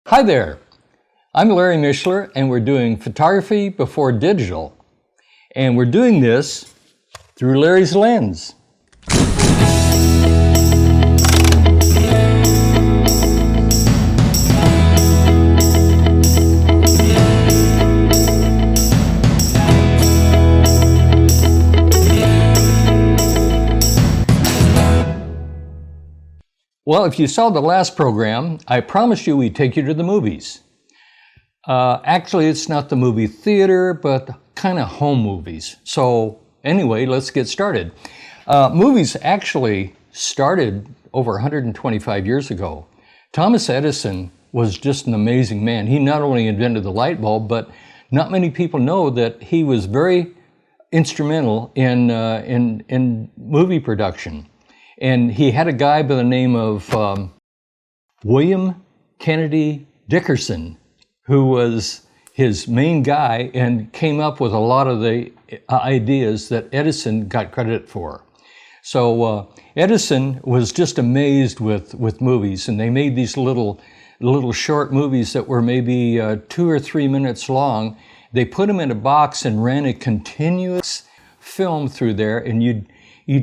Hi there, I'm Larry Mishler and we're doing photography before digital. And we're doing this through Larry's lens. Well, if you saw the last program, I promised you we'd take you to the movies. Actually, it's not the movie theater, but kind of home movies. So anyway, let's get started. Movies actually started over 125 years ago. Thomas Edison was just an amazing man. He not only invented the light bulb, but not many people know that he was very instrumental in movie production. And he had a guy by the name of William Kennedy Dickerson, who was his main guy and came up with a lot of the ideas that Edison got credit for. So Edison was just amazed with movies, and they made these little short movies that were maybe 2 or 3 minutes long. They put them in a box and ran a continuous film through there, and you'd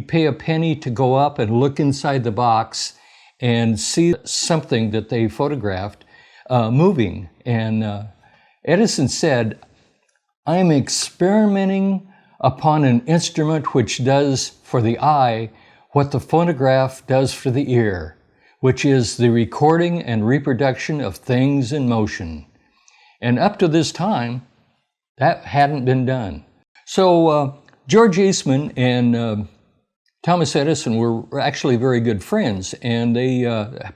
pay a penny to go up and look inside the box and see something that they photographed moving. And Edison said, "I'm experimenting upon an instrument which does for the eye what the phonograph does for the ear, which is the recording and reproduction of things in motion." And up to this time, that hadn't been done. So George Eastman and Thomas Edison were actually very good friends, and they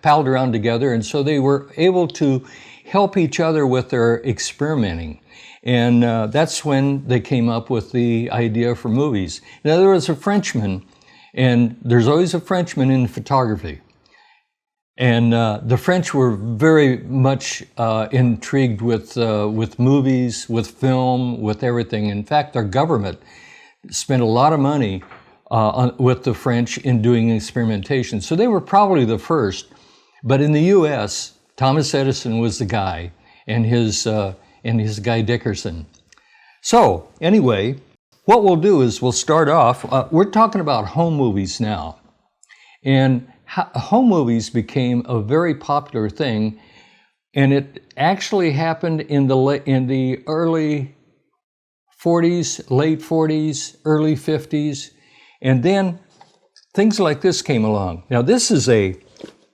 palled around together, and so they were able to help each other with their experimenting. And that's when they came up with the idea for movies. Now, there was a Frenchman, and there's always a Frenchman in photography. And the French were very much intrigued with movies, with film, with everything. In fact, our government spent a lot of money with the French in doing experimentation. So they were probably the first. But in the US, Thomas Edison was the guy, and his guy Dickerson. So anyway, what we'll do is we'll start off, we're talking about home movies now. And home movies became a very popular thing, and it actually happened in the early 40s, late 40s, early 50s. And then things like this came along. Now, this is a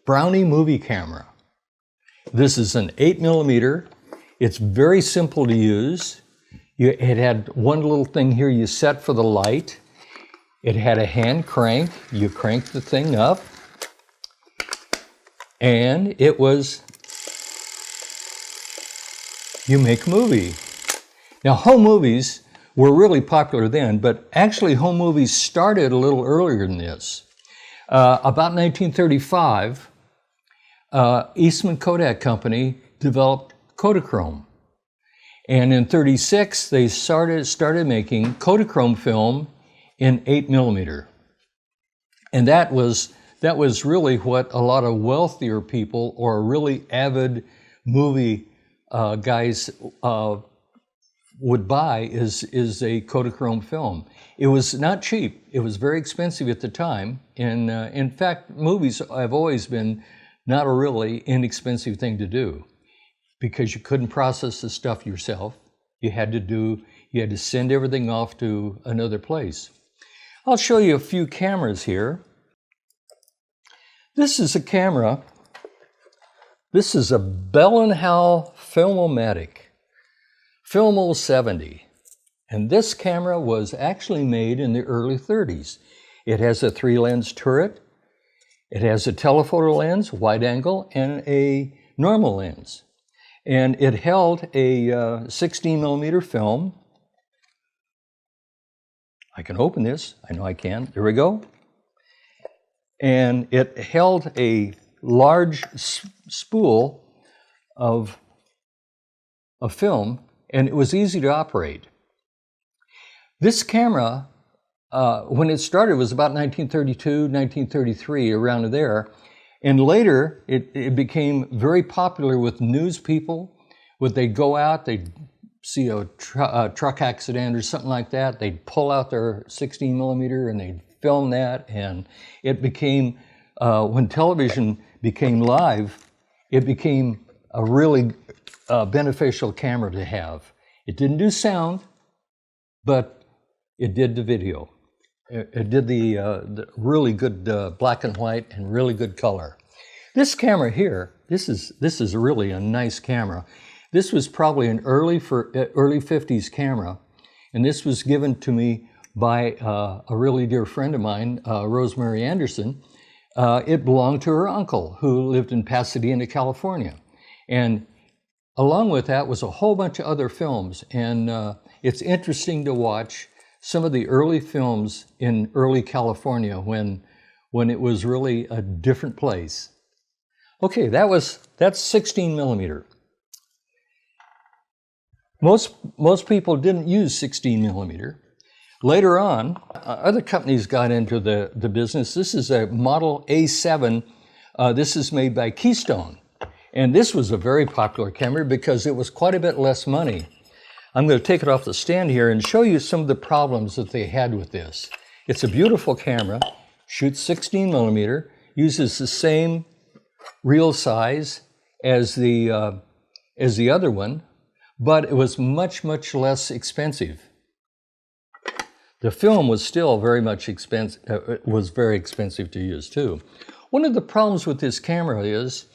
Brownie movie camera. This is an 8mm. It's very simple to use. It had one little thing here you set for the light. It had a hand crank. You crank the thing up. And it was, you make a movie. Now, home movies were really popular then, but actually home movies started a little earlier than this. About 1935, Eastman Kodak Company developed Kodachrome. And in 36, they started making Kodachrome film in 8mm. And that was really what a lot of wealthier people or really avid movie guys would buy is a Kodachrome film. It was not cheap. It was very expensive at the time. And in fact, movies have always been not a really inexpensive thing to do, because you couldn't process the stuff yourself. You had to send everything off to another place. I'll show you a few cameras here. This is a camera. This is a Bell & Howell Filmomatic. Filmo 70. And this camera was actually made in the early 30s. It has a 3-lens turret. It has a telephoto lens, wide angle, and a normal lens. And it held a 16mm film. I can open this. I know I can. There we go. And it held a large spool of film, and it was easy to operate. This camera, when it started, was about 1932, 1933, around there. And later, it became very popular with news people. They'd go out, they'd see a truck accident or something like that, they'd pull out their 16 millimeter and they'd film that. And it became, when television became live, it became a really beneficial camera to have. It didn't do sound, but it did the video. It did the really good black and white and really good color. This camera here, this is really a nice camera. This was probably an early 50s camera, and this was given to me by a really dear friend of mine, Rosemary Anderson. It belonged to her uncle, who lived in Pasadena, California. And along with that was a whole bunch of other films, and it's interesting to watch some of the early films in early California when it was really a different place. Okay, that's 16 millimeter. Most people didn't use 16 millimeter. Later on, other companies got into the business. This is a model A7. This is made by Keystone. And this was a very popular camera because it was quite a bit less money. I'm going to take it off the stand here and show you some of the problems that they had with this. It's a beautiful camera, shoots 16 millimeter, uses the same reel size as the other one, but it was much, much less expensive. The film was still very much expensive. It was very expensive to use too. One of the problems with this camera is,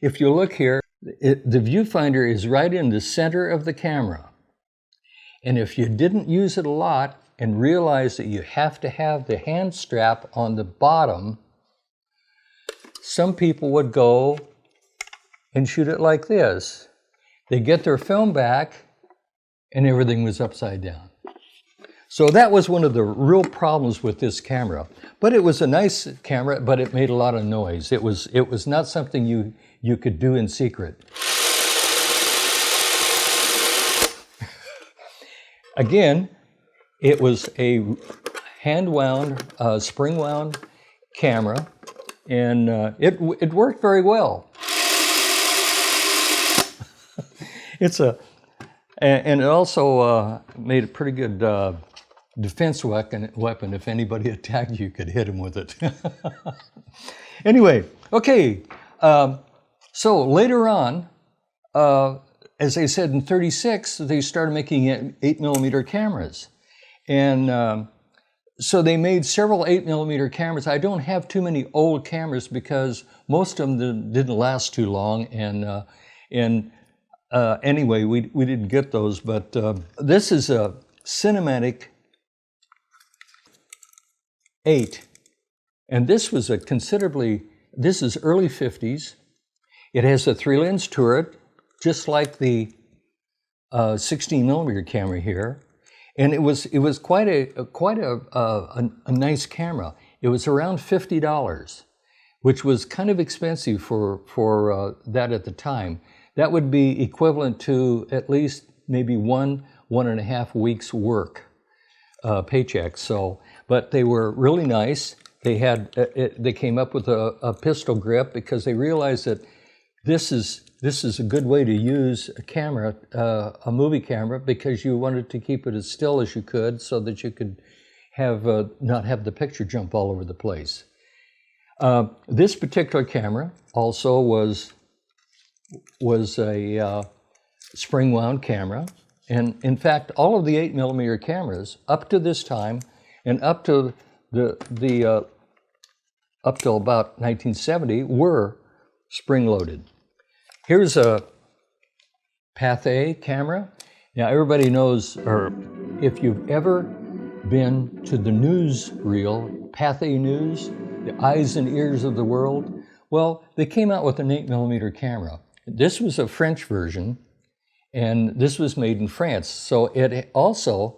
if you look here, the viewfinder is right in the center of the camera. And if you didn't use it a lot and realize that you have to have the hand strap on the bottom, some people would go and shoot it like this. They get their film back and everything was upside down. So that was one of the real problems with this camera. But it was a nice camera, but it made a lot of noise. It was not something you could do in secret. Again, it was a hand-wound, spring-wound camera, and it worked very well. And it also made a pretty good defense weapon. If anybody attacked you, you could hit them with it. Anyway, okay. So later on, as I said, in '36, they started making 8 millimeter cameras. And so they made several 8 millimeter cameras. I don't have too many old cameras because most of them didn't last too long. And anyway, we didn't get those. But this is a cinematic 8. And this was this is early 50s. It has a 3-lens turret, just like the 16 millimeter camera here, and it was quite a nice camera. It was around $50, which was kind of expensive for that at the time. That would be equivalent to at least maybe 1.5 weeks work paycheck. So, but they were really nice. They came up with a pistol grip because they realized that this is a good way to use a camera, a movie camera, because you wanted to keep it as still as you could so that you could not have the picture jump all over the place. This particular camera also was a spring-wound camera. And in fact, all of the 8 millimeter cameras up to this time and up to up till about 1970 were spring-loaded. Here's a Pathé camera. Now everybody knows, or if you've ever been to the newsreel, Pathé News, the eyes and ears of the world, well, they came out with an 8 millimeter camera. This was a French version, and this was made in France. So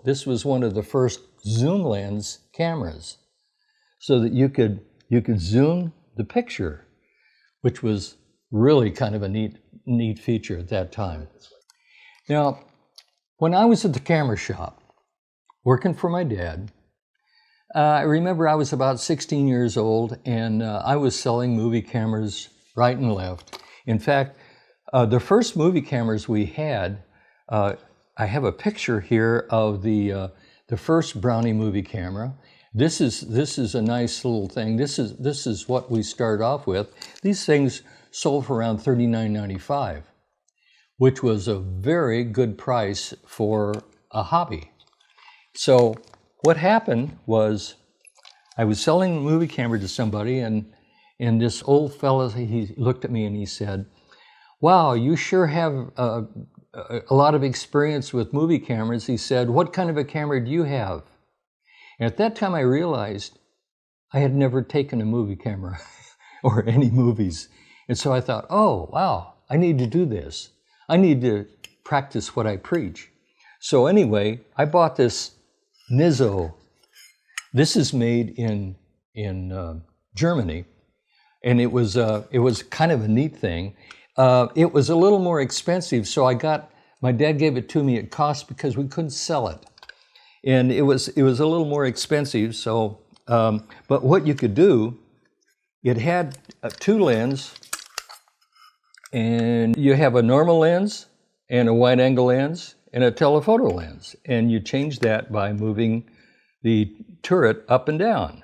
this was one of the first zoom lens cameras, so that you could zoom the picture, which was really kind of a neat feature at that time. Now, when I was at the camera shop, working for my dad, I remember I was about 16 years old, and I was selling movie cameras right and left. In fact, the first movie cameras we had, I have a picture here of the first Brownie movie camera. This is a nice little thing. This is what we started off with. These things sold for around $39.95, which was a very good price for a hobby. So what happened was I was selling a movie camera to somebody, and this old fella, he looked at me and he said, "Wow, you sure have a lot of experience with movie cameras." He said, "What kind of a camera do you have?" And at that time I realized I had never taken a movie camera or any movies. And so I thought, oh, wow, I need to do this. I need to practice what I preach. So anyway, I bought this Nizzo. This is made in Germany, and it was kind of a neat thing. It was a little more expensive, so my dad gave it to me at cost because we couldn't sell it, and it was a little more expensive. So, but what you could do, it had two lenses, and you have a normal lens and a wide angle lens and a telephoto lens, and you change that by moving the turret up and down.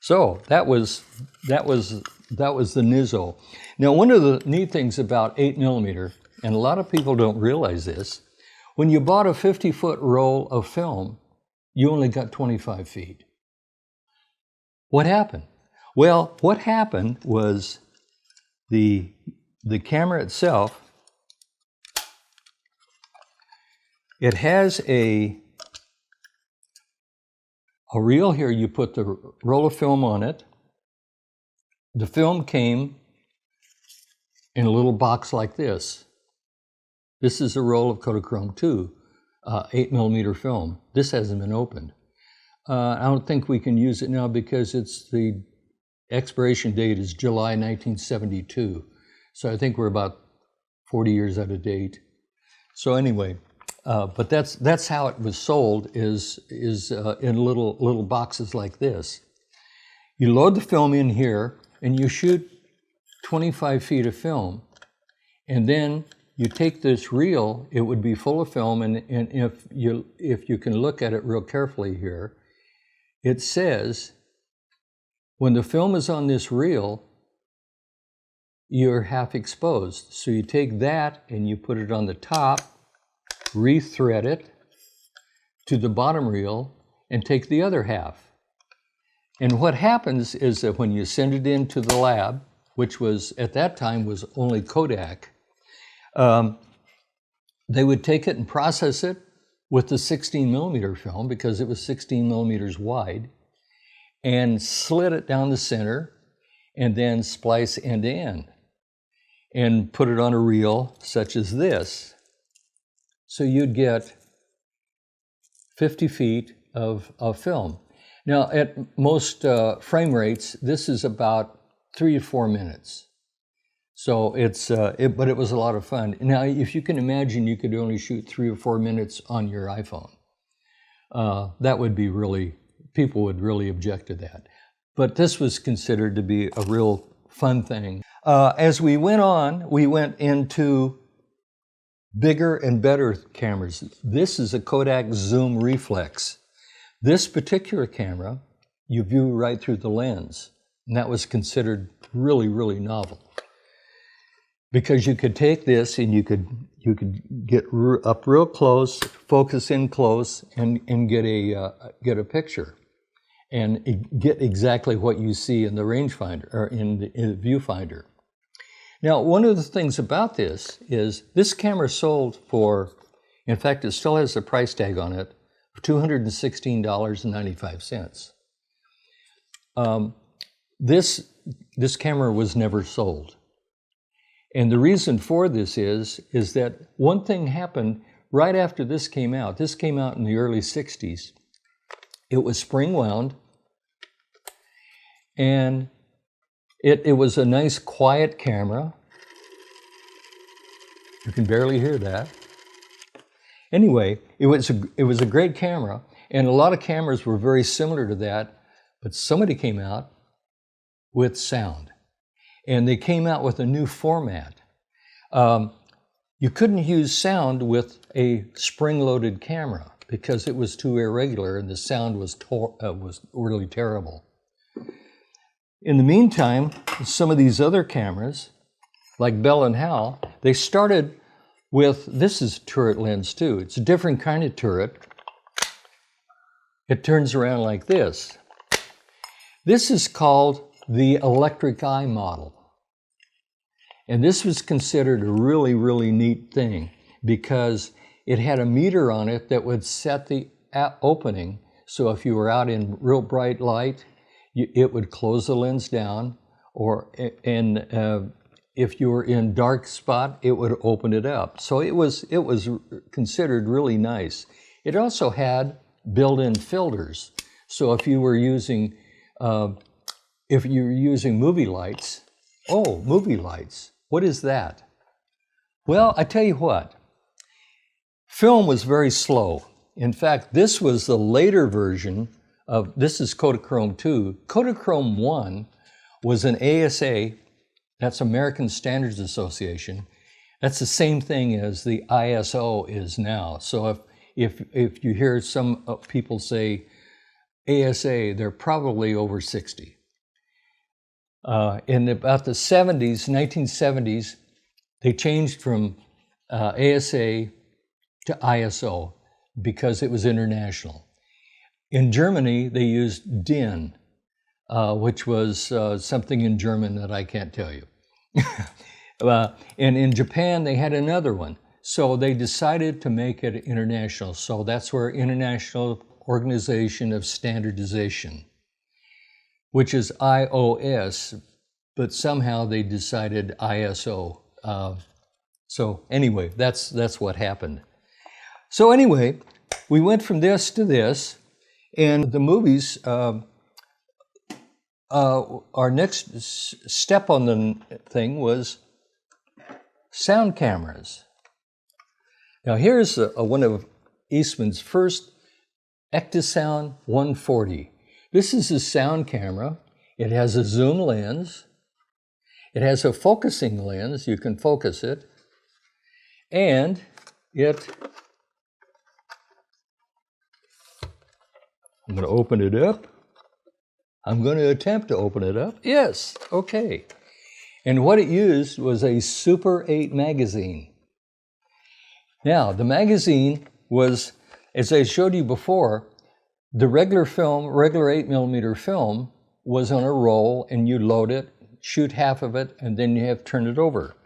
So that was the Nizzo. Now, one of the neat things about 8mm, and a lot of people don't realize this, when you bought a 50-foot roll of film, you only got 25 feet. What happened? Well, what happened was the camera itself, it has a reel here. You put the roll of film on it. The film came in a little box like this. This is a roll of Kodachrome 2, 8mm film. This hasn't been opened. I don't think we can use it now because the expiration date is July 1972. So I think we're about 40 years out of date. So anyway, but that's how it was sold, is in little boxes like this. You load the film in here and you shoot 25 feet of film, and then you take this reel. It would be full of film, and if you can look at it real carefully here, it says when the film is on this reel, you're half exposed. So you take that and you put it on the top, rethread it to the bottom reel, and take the other half. And what happens is that when you send it into the lab, which was at that time was only Kodak, they would take it and process it with the 16mm film, because it was 16 millimeters wide, and slit it down the center, and then splice end to end, and put it on a reel such as this. So you'd get 50 feet of film. Now, at most frame rates, this is about 3 to 4 minutes. So but it was a lot of fun. Now, if you can imagine, you could only shoot 3 or 4 minutes on your iPhone. That would be people would really object to that. But this was considered to be a real fun thing. As we went on, we went into bigger and better cameras. This is a Kodak Zoom Reflex. This particular camera, you view right through the lens, and that was considered really, really novel, because you could take this and you could get up real close, focus in close, and get a picture, and get exactly what you see in the rangefinder or in the viewfinder. Now, one of the things about this is this camera sold for, in fact, it still has a price tag on it, of $216.95. This camera was never sold. And the reason for this is that one thing happened right after this came out. This came out in the early 60s. It was spring wound, and it was a nice quiet camera. You can barely hear that. Anyway, it was a great camera, and a lot of cameras were very similar to that, but somebody came out with sound, and they came out with a new format. You couldn't use sound with a spring-loaded camera because it was too irregular and the sound was really terrible. In the meantime, some of these other cameras, like Bell and Howell, they started with, this is turret lens too. It's a different kind of turret. It turns around like this. This is called the electric eye model. And this was considered a really, really neat thing because it had a meter on it that would set the opening. So if you were out in real bright light, it would close the lens down, if you were in dark spot, it would open it up. So it was considered really nice. It also had built-in filters. So if you were using movie lights, movie lights, what is that? Well, I tell you what, film was very slow. In fact, this was the later version of, this is Kodachrome 2. Kodachrome 1 was an ASA, that's American Standards Association. That's the same thing as the ISO is now. So if you hear some people say ASA, they're probably over 60. In about the 1970s, they changed from ASA to ISO because it was international. In Germany, they used DIN, which was something in German that I can't tell you. And in Japan, they had another one. So they decided to make it international. So that's where International Organization of Standardization, which is IOS, but somehow they decided ISO. So anyway, that's what happened. So anyway, we went from this to this, and the movies, our next step on the thing was sound cameras. Now here's one of Eastman's first Ectosound 140. This is a sound camera. It has a zoom lens. It has a focusing lens. You can focus it. And I'm going to open it up. I'm going to attempt to open it up. Yes, okay. And what it used was a Super 8 magazine. Now, the magazine was, as I showed you before, the regular 8mm film was on a roll, and you load it, shoot half of it, and then you have to turn it over.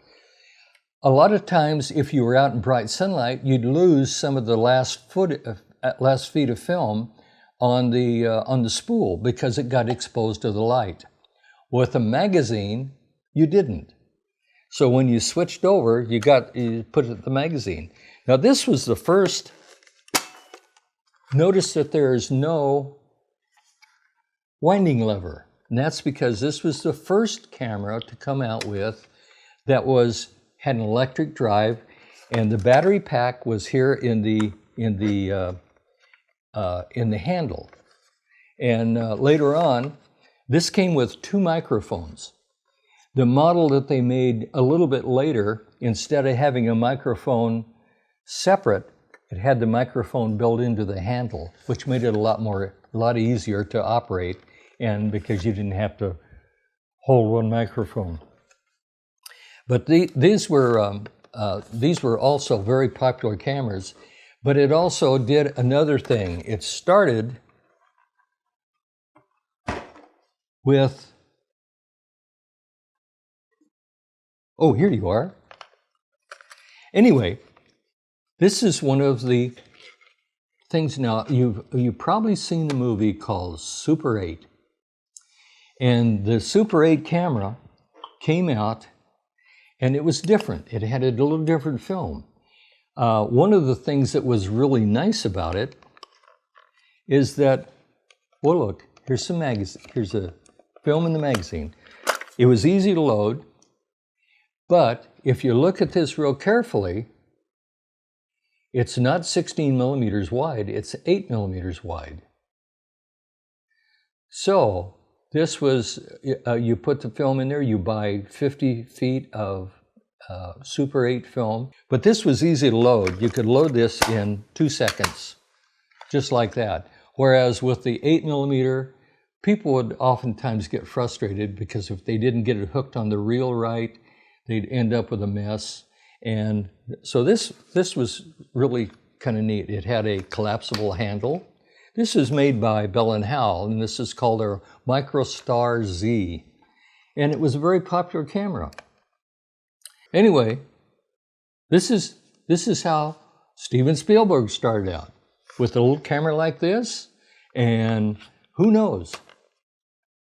A lot of times, if you were out in bright sunlight, you'd lose some of the last feet of film on the spool because it got exposed to the light. With a magazine, you didn't. So when you switched over, you put it in the magazine. Now this was the first. Notice that there is no winding lever, and that's because this was the first camera to come out with that had an electric drive, and the battery pack was here in the handle. And later on, this came with 2 microphones. The model that they made a little bit later, instead of having a microphone separate, it had the microphone built into the handle, which made it a lot easier to operate, and because you didn't have to hold one microphone. But these were also very popular cameras. But it also did another thing. It started with, oh, here you are. Anyway, this is one of the things. Now, you've probably seen the movie called Super 8. And the Super 8 camera came out, and it was different. It had a little different film. One of the things that was really nice about it is that, well, look, here's a film in the magazine. It was easy to load, but if you look at this real carefully, It's not 16 millimeters wide, it's 8 millimeters wide. So this was, you put the film in there, you buy 50 feet of Super 8 film, but this was easy to load. You could load this in 2 seconds, just like that. Whereas with the 8 millimeter, people would oftentimes get frustrated because if they didn't get it hooked on the reel right, they'd end up with a mess. And so this was really kind of neat. It had a collapsible handle. This is made by Bell & Howell, and this is called our MicroStar Z. And it was a very popular camera. Anyway, this is how Steven Spielberg started out, with a little camera like this, and who knows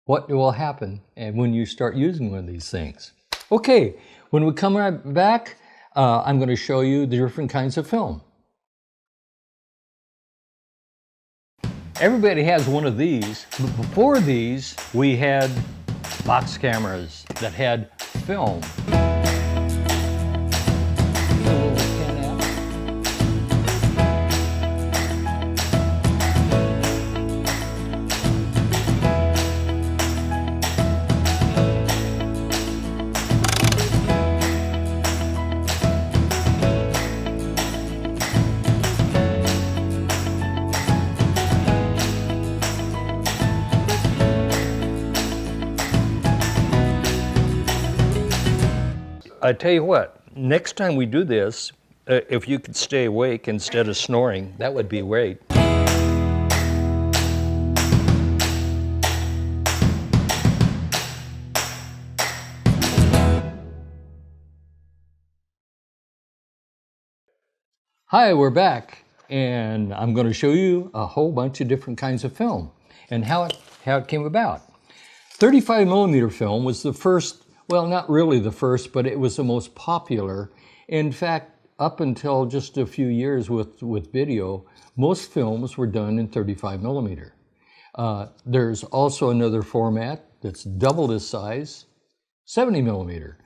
what will happen and when you start using one of these things. Okay, when we come right back, I'm going to show you the different kinds of film. Everybody has one of these, but before these, we had box cameras that had film. I tell you what, next time we do this, if you could stay awake instead of snoring, that would be great. Hi, we're back, and I'm going to show you a whole bunch of different kinds of film and how it came about. 35 millimeter film was the first. Well, not really the first, but it was the most popular. In fact, up until just a few years with video, most films were done in 35 millimeter. There's also another format that's double this size, 70 millimeter.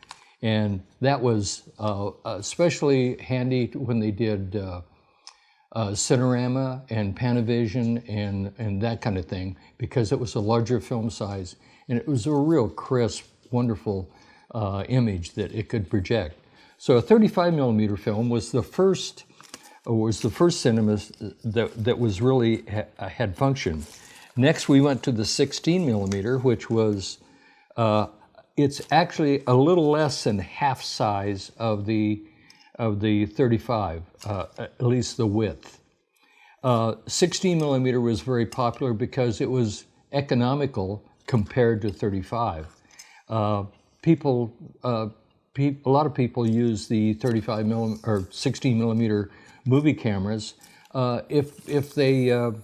And that was especially handy when they did Cinerama and Panavision and that kind of thing, because it was a larger film size and it was a real crisp, wonderful image that it could project. So a 35 millimeter film was the first cinema that was really had function. Next, we went to the 16 millimeter, which was it's actually a little less than half size of the 35, at least the width. 16 millimeter was very popular because it was economical compared to 35. A lot of people use the 35 millimeter or 16 millimeter movie cameras if they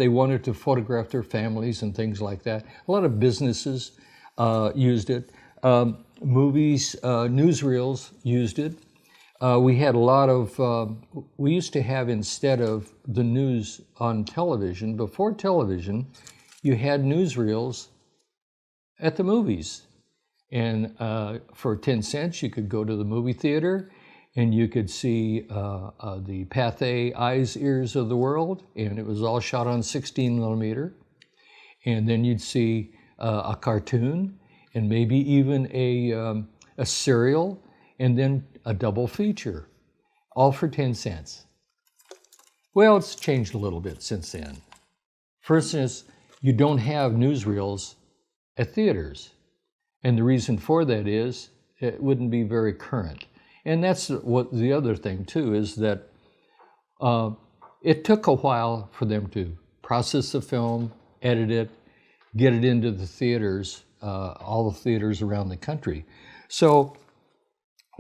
wanted to photograph their families and things like that. A lot of businesses used it. Movies, newsreels used it. We had a lot of, we used to have, instead of the news on television, before television, you had newsreels at the movies. And for 10 cents, you could go to the movie theater and you could see the Pathé Eyes, Ears of the World, and it was all shot on 16 millimeter. And then you'd see a cartoon and maybe even a serial, and then a double feature, all for 10 cents. Well, it's changed a little bit since then. For instance, you don't have newsreels at theaters. And the reason for that is it wouldn't be very current. And that's what the other thing too, is that it took a while for them to process the film, edit it, get it into the theaters, all the theaters around the country. So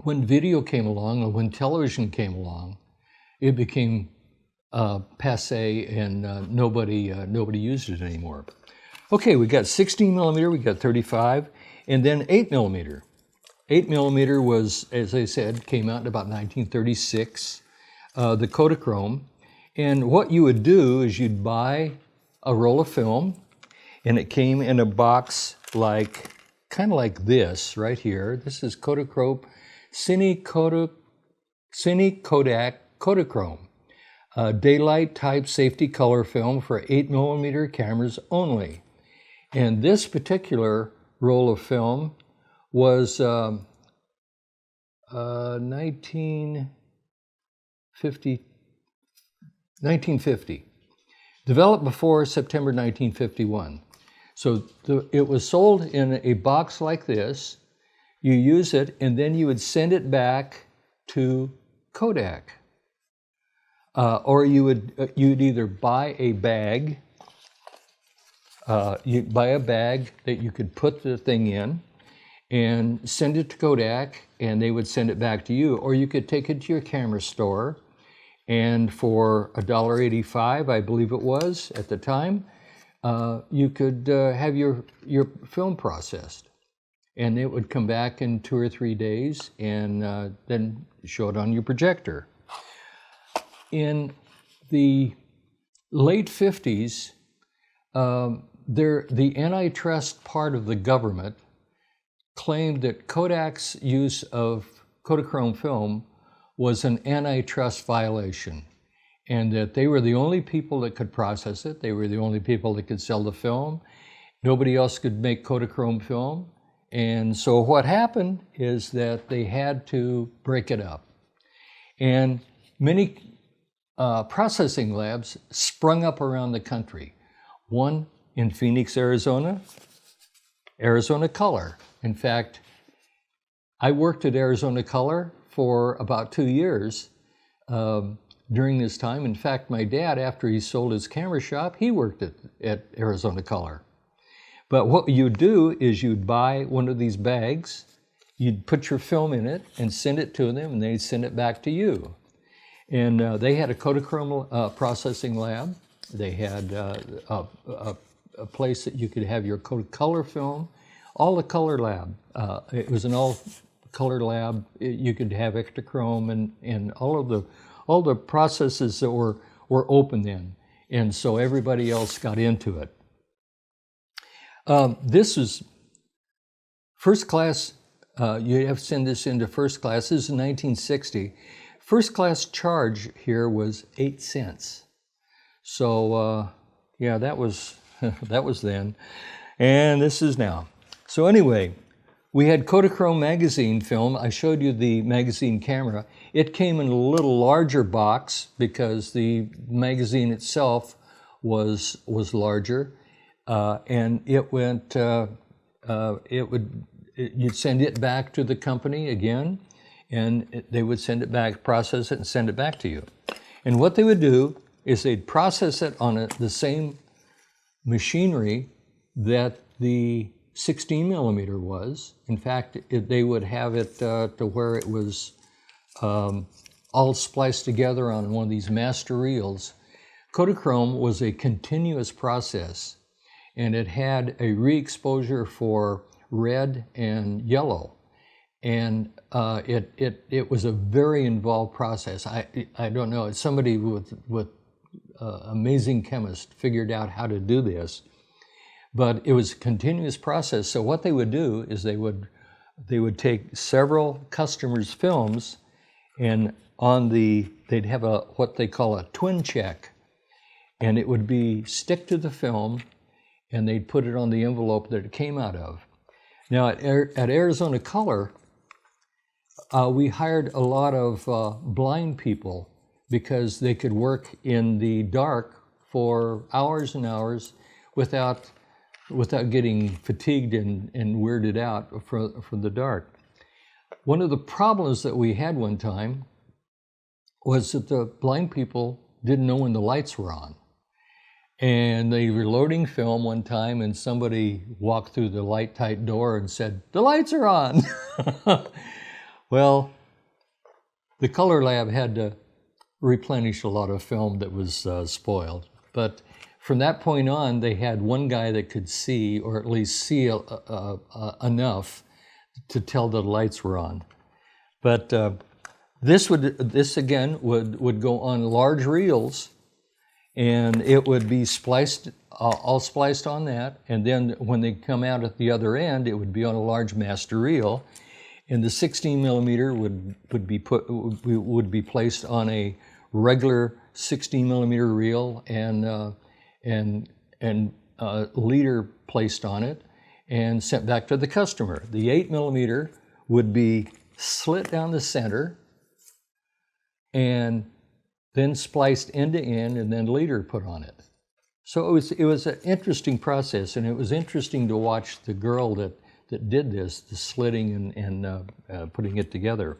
when video came along, or when television came along, it became passe, and nobody used it anymore. Okay, we got 16 millimeter, we got 35, and then 8 millimeter. 8 millimeter was, as I said, came out in about 1936, the Kodachrome. And what you would do is you'd buy a roll of film, and it came in a box like, kind of like this right here. This is Kodachrome, Cine Cine Kodak Kodachrome, daylight type safety color film for 8mm cameras only. And this particular roll of film was 1950, developed before September 1951. So it was sold in a box like this. You use it, and then you would send it back to Kodak. Or you'd either buy a bag, that you could put the thing in and send it to Kodak, and they would send it back to you. Or you could take it to your camera store, and for $1.85, I believe it was at the time, you could have your film processed. And it would come back in 2 or 3 days, and then show it on your projector. In the late 50s, the antitrust part of the government claimed that Kodak's use of Kodachrome film was an antitrust violation, and that they were the only people that could process it. They were the only people that could sell the film. Nobody else could make Kodachrome film. And so what happened is that they had to break it up. And many processing labs sprung up around the country. One in Phoenix, Arizona Color. In fact, I worked at Arizona Color for about 2 years during this time. In fact, my dad, after he sold his camera shop, he worked at Arizona Color. But what you'd do is you'd buy one of these bags, you'd put your film in it and send it to them, and they'd send it back to you. And they had a Kodachrome processing lab. They had a place that you could have your color film, all the color lab. It was an all color lab. You could have Ektachrome and all the processes that were open then. And so everybody else got into it. This is first class. You have to send this into first class. This is 1960. First class charge here was 8 cents. So yeah, that was that was then, and this is now. So anyway, we had Kodachrome magazine film. I showed you the magazine camera. It came in a little larger box because the magazine itself was larger. And it went, you'd send it back to the company again, and they would send it back, process it, and send it back to you. And what they would do is they'd process it on the same machinery that the 16mm was. In fact, they would have it to where it was all spliced together on one of these master reels. Kodachrome was a continuous process, and it had a re-exposure for red and yellow. And it was a very involved process. I don't know, somebody with amazing chemist figured out how to do this, but it was a continuous process. So what they would do is they would take several customers' films, and they'd have what they call a twin check, and it would be stick to the film, and they'd put it on the envelope that it came out of. Now at Arizona Color, we hired a lot of blind people because they could work in the dark for hours and hours without getting fatigued and weirded out from the dark. One of the problems that we had one time was that the blind people didn't know when the lights were on. And they were loading film one time, and somebody walked through the light-tight door and said, "The lights are on." Well, the color lab had to replenish a lot of film that was spoiled. But from that point on, they had one guy that could see, or at least see enough to tell the lights were on. But this again would go on large reels, and it would be spliced, all spliced on that. And then when they come out at the other end, it would be on a large master reel. and the 16 millimeter would be placed on a regular 16 millimeter reel, and leader placed on it and sent back to the customer. The 8 millimeter would be slit down the center and then spliced end to end, and then leader put on it. So it was an interesting process, and it was interesting to watch the girl that did this, the slitting and putting it together.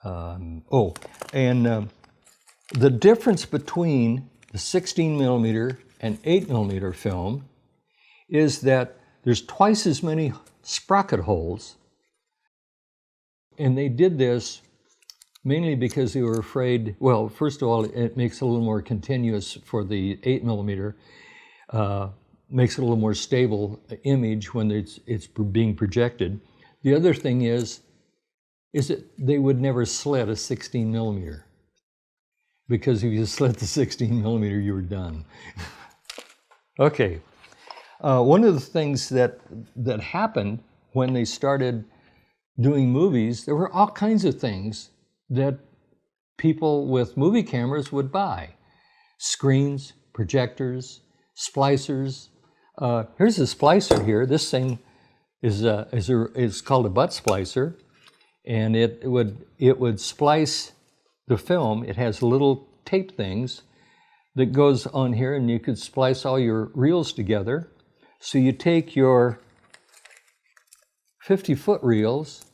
The difference between the 16 millimeter and 8 millimeter film is that there's twice as many sprocket holes, and they did this mainly because they were afraid, well, first of all, it makes it a little more continuous for the 8 millimeter, makes it a little more stable image when it's being projected. The other thing is that they would never slit a 16 millimeter, because if you slit the 16 millimeter, you were done. Okay, one of the things that happened when they started doing movies, there were all kinds of things that people with movie cameras would buy. Screens, projectors, splicers. Here's a splicer here. This thing is called a butt splicer, and it would splice the film. It has little tape things that goes on here, and you could splice all your reels together. So you take your 50-foot reels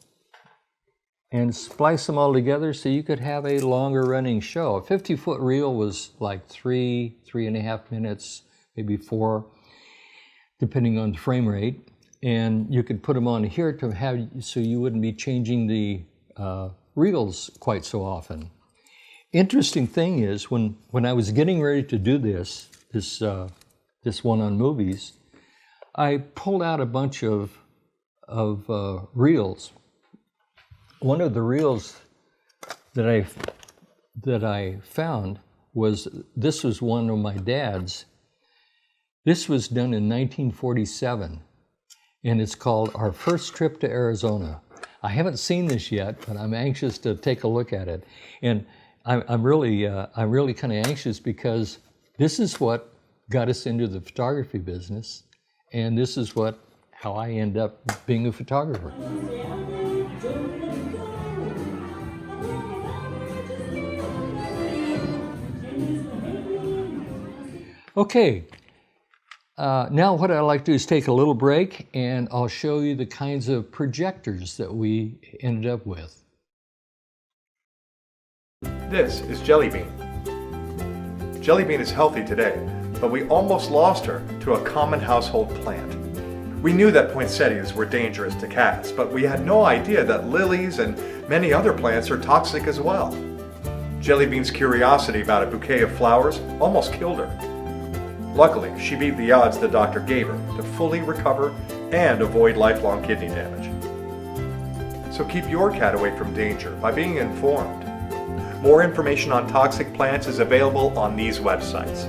and splice them all together so you could have a longer running show. A 50-foot reel was like 3.5 minutes, maybe 4, depending on the frame rate. And you could put them on here to have, so you wouldn't be changing the reels quite so often. Interesting thing is, when I was getting ready to do this one on movies, I pulled out a bunch of reels. One of the reels that I found this was one of my dad's. This was done in 1947, and it's called Our First Trip to Arizona. I haven't seen this yet, but I'm anxious to take a look at it. And I'm really kind of anxious, because this is what got us into the photography business, and this is how I end up being a photographer. Okay, now what I'd like to do is take a little break, and I'll show you the kinds of projectors that we ended up with. This is Jelly Bean. Jelly Bean is healthy today, but we almost lost her to a common household plant. We knew that poinsettias were dangerous to cats, but we had no idea that lilies and many other plants are toxic as well. Jelly Bean's curiosity about a bouquet of flowers almost killed her. Luckily, she beat the odds the doctor gave her to fully recover and avoid lifelong kidney damage. So keep your cat away from danger by being informed. More information on toxic plants is available on these websites.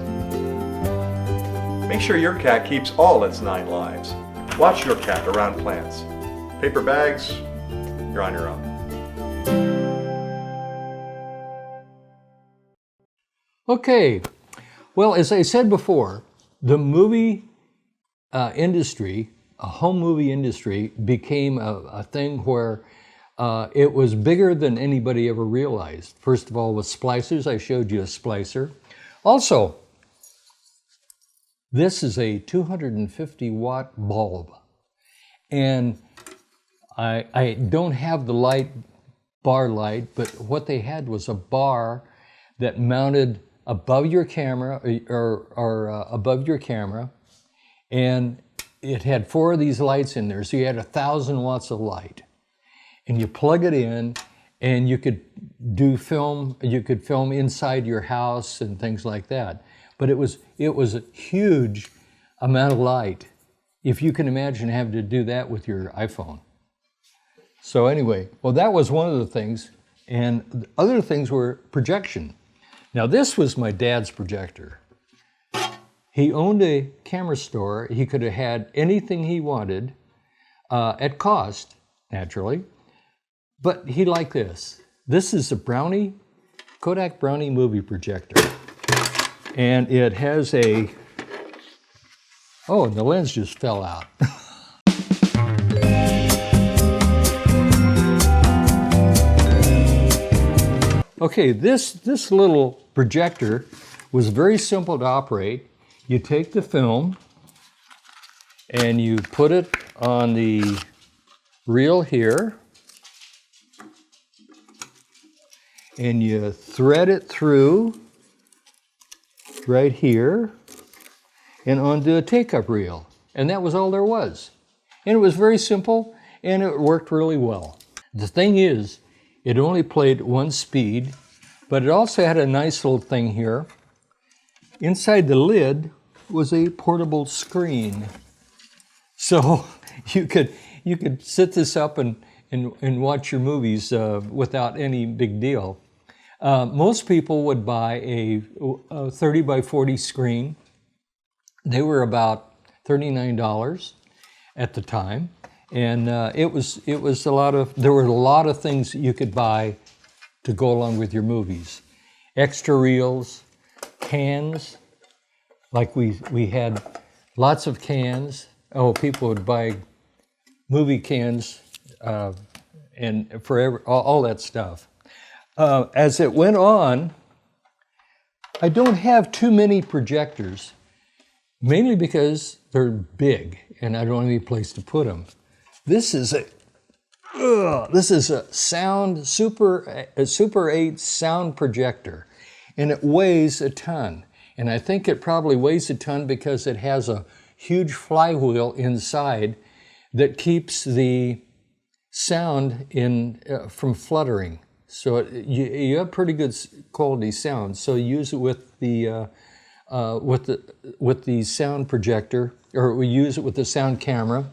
Make sure your cat keeps all its 9 lives. Watch your cat around plants. Paper bags, you're on your own. Okay, well, as I said before, the movie industry, a home movie industry, became a thing where it was bigger than anybody ever realized. First of all, with splicers, I showed you a splicer. Also, this is a 250-watt bulb. And I don't have the bar light, but what they had was a bar that mounted above your camera, or above your camera, and it had 4 of these lights in there, so you had 1,000 watts of light. And you plug it in, and you could film inside your house and things like that. But it was a huge amount of light, if you can imagine having to do that with your iPhone. So anyway, well, that was one of the things, and other things were projection. Now, this was my dad's projector. He owned a camera store. He could have had anything he wanted at cost, naturally. But he liked this. This is a Kodak Brownie movie projector. And it has a, oh, and the lens just fell out. Okay, this little projector was very simple to operate. You take the film and you put it on the reel here, and you thread it through right here and onto a take-up reel. And that was all there was. And it was very simple, and it worked really well. The thing is, it only played one speed, but it also had a nice little thing here. Inside the lid was a portable screen. So you could sit this up and watch your movies without any big deal. Most people would buy a 30 by 40 screen. They were about $39 at the time. And it was a lot of, there were a lot of things that you could buy to go along with your movies. Extra reels, cans, like we had lots of cans. Oh, people would buy movie cans and forever, all that stuff. As it went on, I don't have too many projectors, mainly because they're big and I don't have any place to put them. This is a Super 8 sound projector, and it weighs a ton. And I think it probably weighs a ton because it has a huge flywheel inside that keeps the sound from fluttering. So you have pretty good quality sound. So use it with the sound projector, or we use it with the sound camera.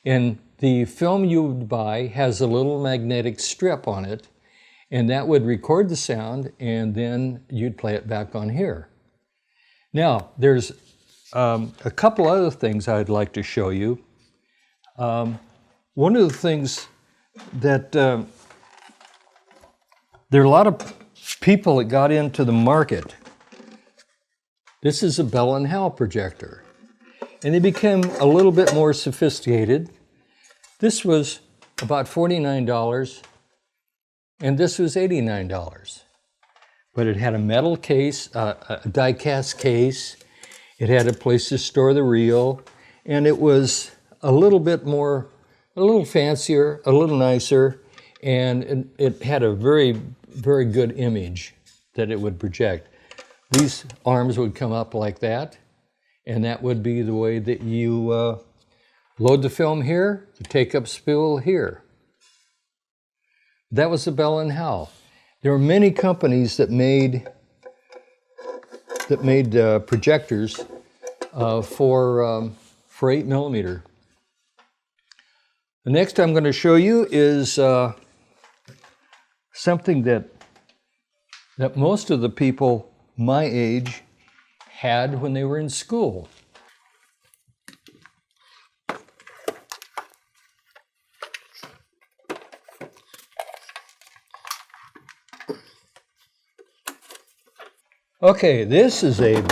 And the film you would buy has a little magnetic strip on it, and that would record the sound, and then you'd play it back on here. Now, there's a couple other things I'd like to show you. One of the things that there are a lot of people that got into the market. This is a Bell & Howell projector, and they became a little bit more sophisticated. This was about $49, and this was $89. But it had a metal case, a die-cast case. It had a place to store the reel, and it was a little bit more, a little fancier, a little nicer, and it had a very, very good image that it would project. These arms would come up like that, and that would be the way that you load the film here, the take-up spool here. That was the Bell & Howell. There were many companies that made projectors for 8mm. The next I'm going to show you is something that most of the people my age had when they were in school. Okay, this is a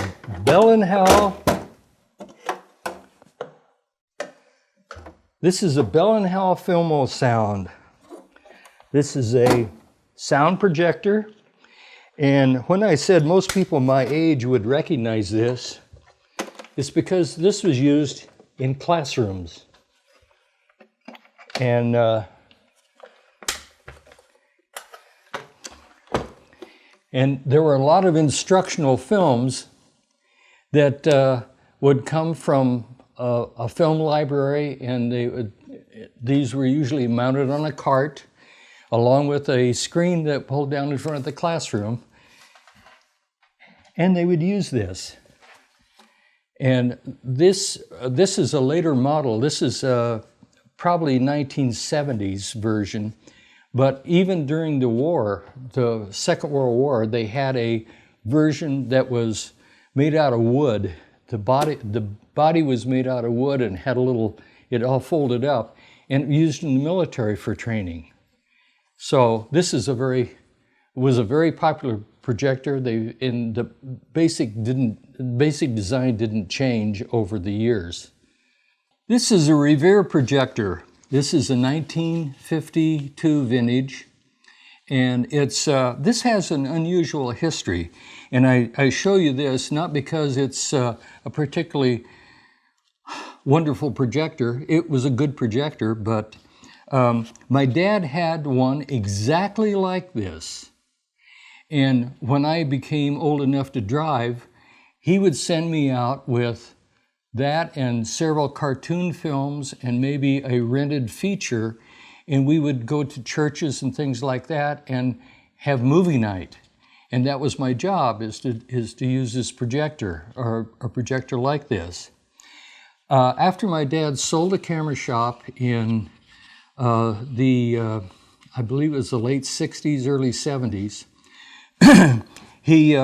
Bell & Howell. This is a Bell & Howell Filmo Sound. This is a sound projector. And when I said most people my age would recognize this, it's because this was used in classrooms. And there were a lot of instructional films that would come from a film library, and these were usually mounted on a cart along with a screen that pulled down in front of the classroom, and they would use this. And this is a later model. This is probably 1970s version. But even during the war, the Second World War, they had a version that was made out of wood. The body was made out of wood and had it all folded up. and used in the military for training. So this is was a very popular projector. The basic design didn't change over the years. This is a Revere projector. This is a 1952 vintage, and this has an unusual history. And I show you this not because it's a particularly wonderful projector. It was a good projector, but my dad had one exactly like this. And when I became old enough to drive, he would send me out with that and several cartoon films and maybe a rented feature, and we would go to churches and things like that and have movie night. And that was my job, is to use this projector, or a projector like this. After my dad sold a camera shop in I believe it was the late 60s, early 70s, he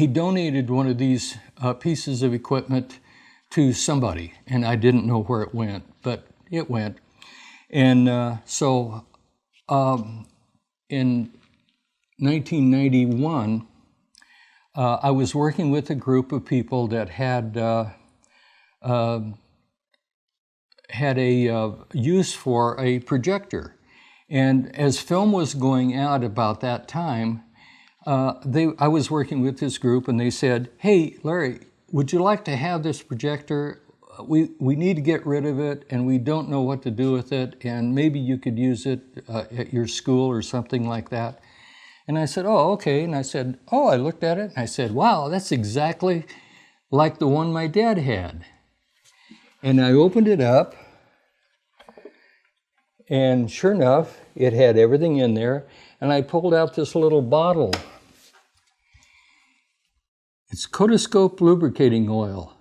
donated one of these pieces of equipment to somebody, and I didn't know where it went, but it went. And in 1991, I was working with a group of people that had a use for a projector. And as film was going out about that time, I was working with this group, and they said, "Hey, Larry, would you like to have this projector? We need to get rid of it, and we don't know what to do with it, and maybe you could use it at your school or something like that." And I said, "Oh, okay." And I said, I looked at it, and I said, "Wow, that's exactly like the one my dad had." And I opened it up, and sure enough, it had everything in there. And I pulled out this little bottle. It's Cotoscope lubricating oil.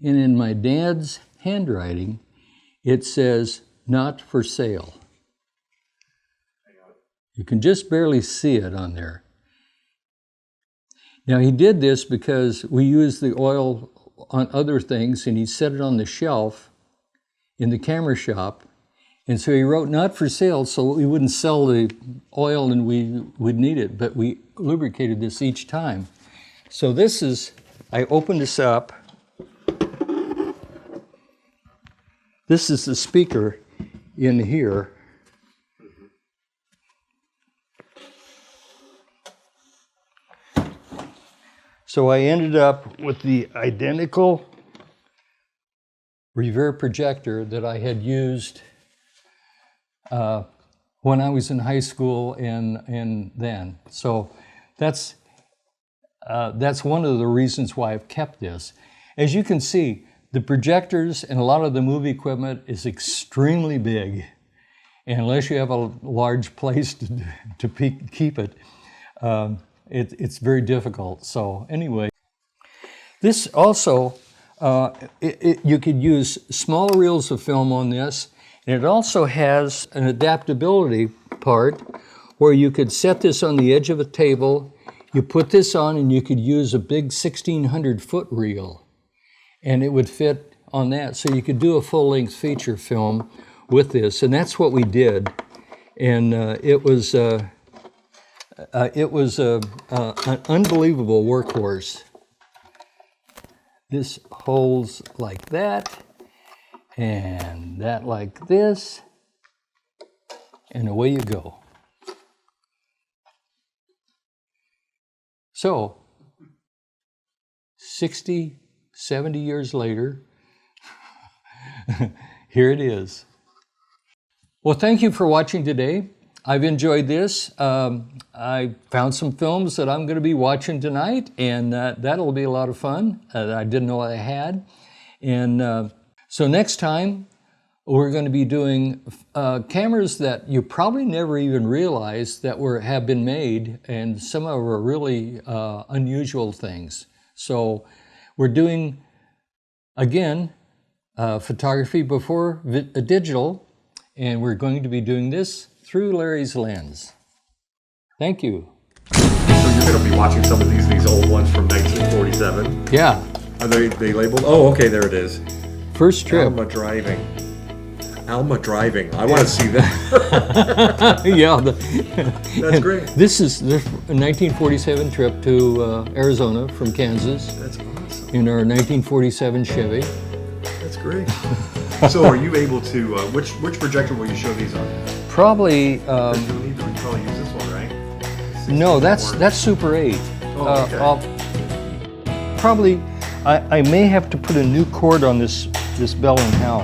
And in my dad's handwriting, it says, "Not for sale." You can just barely see it on there. Now, he did this because we used the oil on other things, and he set it on the shelf in the camera shop. And so he wrote "not for sale" so we wouldn't sell the oil and we would need it, but we lubricated this each time. So this is, I opened this up. This is the speaker in here. So I ended up with the identical Revere projector that I had used when I was in high school and then. So that's one of the reasons why I've kept this. As you can see, the projectors and a lot of the movie equipment is extremely big. And unless you have a large place to keep it, it's very difficult. So anyway, this also, you could use small reels of film on this. And it also has an adaptability part where you could set this on the edge of a table, you put this on, and you could use a big 1600-foot reel, and it would fit on that. So you could do a full-length feature film with this, and that's what we did. And it was an unbelievable workhorse. This holds like that, and that like this, and away you go. So, 60, 70 years later, here it is. Well, thank you for watching today. I've enjoyed this. I found some films that I'm going to be watching tonight, and that'll be a lot of fun. I didn't know I had. And so next time, we're going to be doing cameras that you probably never even realized that have been made, and some of them are really unusual things. So we're doing, again, photography before digital, and we're going to be doing this through Larry's lens. Thank you. So you're going to be watching some of these old ones from 1947? Yeah. Are they labeled? Oh, okay, there it is. First trip. Alma driving. Alma driving. I want to see that. Yeah. That's great. This is the 1947 trip to Arizona from Kansas That's awesome. in our 1947 Chevy. That's great. So are you able to, which projector will you show these on? Probably, We probably use this one, right? no, that's Super 8. Oh, okay. Probably, I may have to put a new cord on this bell and howl.